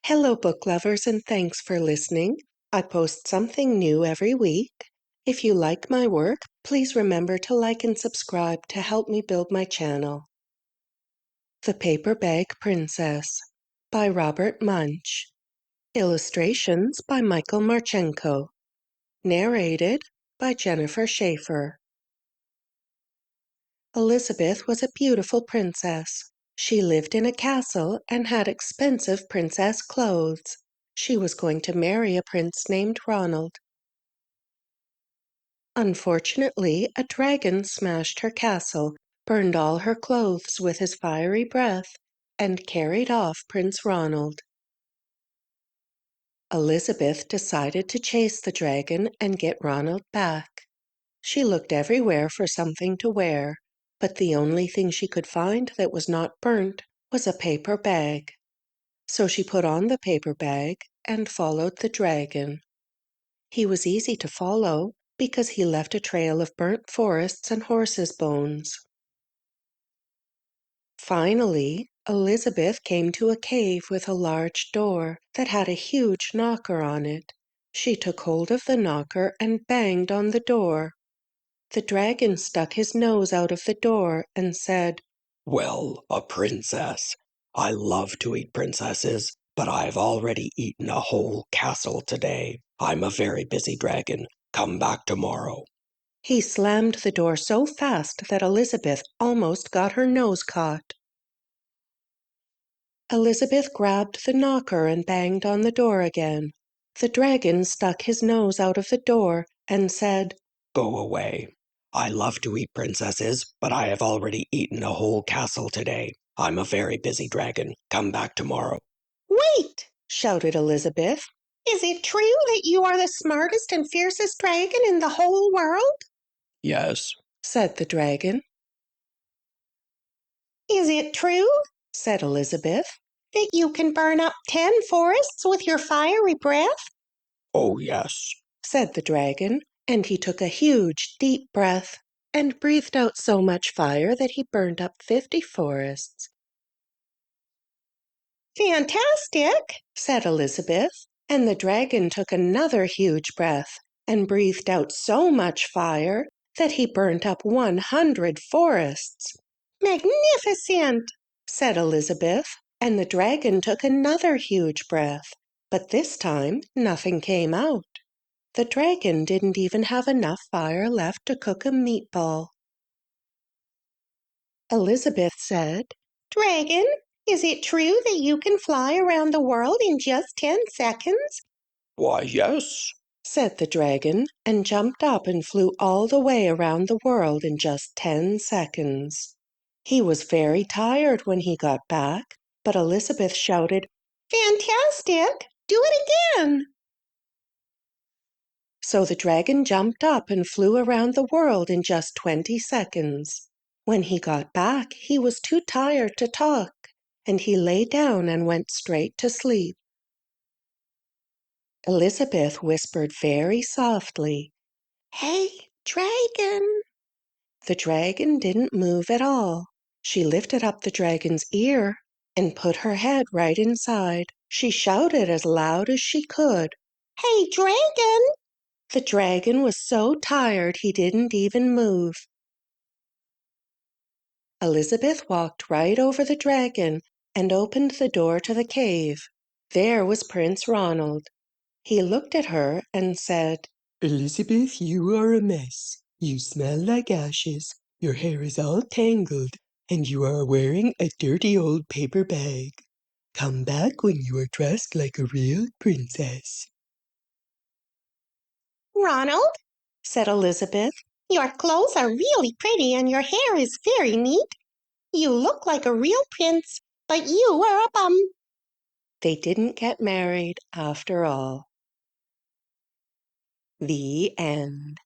Hello, book lovers, and thanks for listening. I post something new every week. If you like my work, please remember to like and subscribe to help me build my channel. The Paper Bag Princess by Robert Munsch. Illustrations by Martchenko. Narrated by Jennifer Schafer. Elizabeth was a beautiful princess. She lived in a castle and had expensive princess clothes. She was going to marry a prince named Ronald. Unfortunately, a dragon smashed her castle, burned all her clothes with his fiery breath, and carried off Prince Ronald. Elizabeth decided to chase the dragon and get Ronald back. She looked everywhere for something to wear, but the only thing she could find that was not burnt was a paper bag. So she put on the paper bag and followed the dragon. He was easy to follow because he left a trail of burnt forests and horses' bones. Finally, Elizabeth came to a cave with a large door that had a huge knocker on it. She took hold of the knocker and banged on the door. The dragon stuck his nose out of the door and said, "Well, a princess. I love to eat princesses, but I've already eaten a whole castle today. I'm a very busy dragon. Come back tomorrow." He slammed the door so fast that Elizabeth almost got her nose caught. Elizabeth grabbed the knocker and banged on the door again. The dragon stuck his nose out of the door and said, "Go away. I love to eat princesses, but I have already eaten a whole castle today. I'm a very busy dragon. Come back tomorrow." "Wait!" shouted Elizabeth. "Is it true that you are the smartest and fiercest dragon in the whole world?" "Yes," said the dragon. "Is it true," said Elizabeth, "that you can burn up 10 forests with your fiery breath?" "Oh, yes," said the dragon, and he took a huge, deep breath and breathed out so much fire that he burned up 50 forests. "Fantastic," said Elizabeth, and the dragon took another huge breath and breathed out so much fire that he burnt up 100 forests. "Magnificent," said Elizabeth, and the dragon took another huge breath, but this time nothing came out. The dragon didn't even have enough fire left to cook a meatball. Elizabeth said, "Dragon, is it true that you can fly around the world in just 10 seconds?" "Why, yes," said the dragon, and jumped up and flew all the way around the world in just 10 seconds. He was very tired when he got back, but Elizabeth shouted, "Fantastic! Do it again!" So the dragon jumped up and flew around the world in just 20 seconds. When he got back, he was too tired to talk, and he lay down and went straight to sleep. Elizabeth whispered very softly, "Hey, dragon!" The dragon didn't move at all. She lifted up the dragon's ear and put her head right inside. She shouted as loud as she could. "Hey, dragon!" The dragon was so tired he didn't even move. Elizabeth walked right over the dragon and opened the door to the cave. There was Prince Ronald. He looked at her and said, "Elizabeth, you are a mess. You smell like ashes, your hair is all tangled, and you are wearing a dirty old paper bag. Come back when you are dressed like a real princess." "Ronald," said Elizabeth, "your clothes are really pretty and your hair is very neat. You look like a real prince, but you are a bum." They didn't get married after all. The end.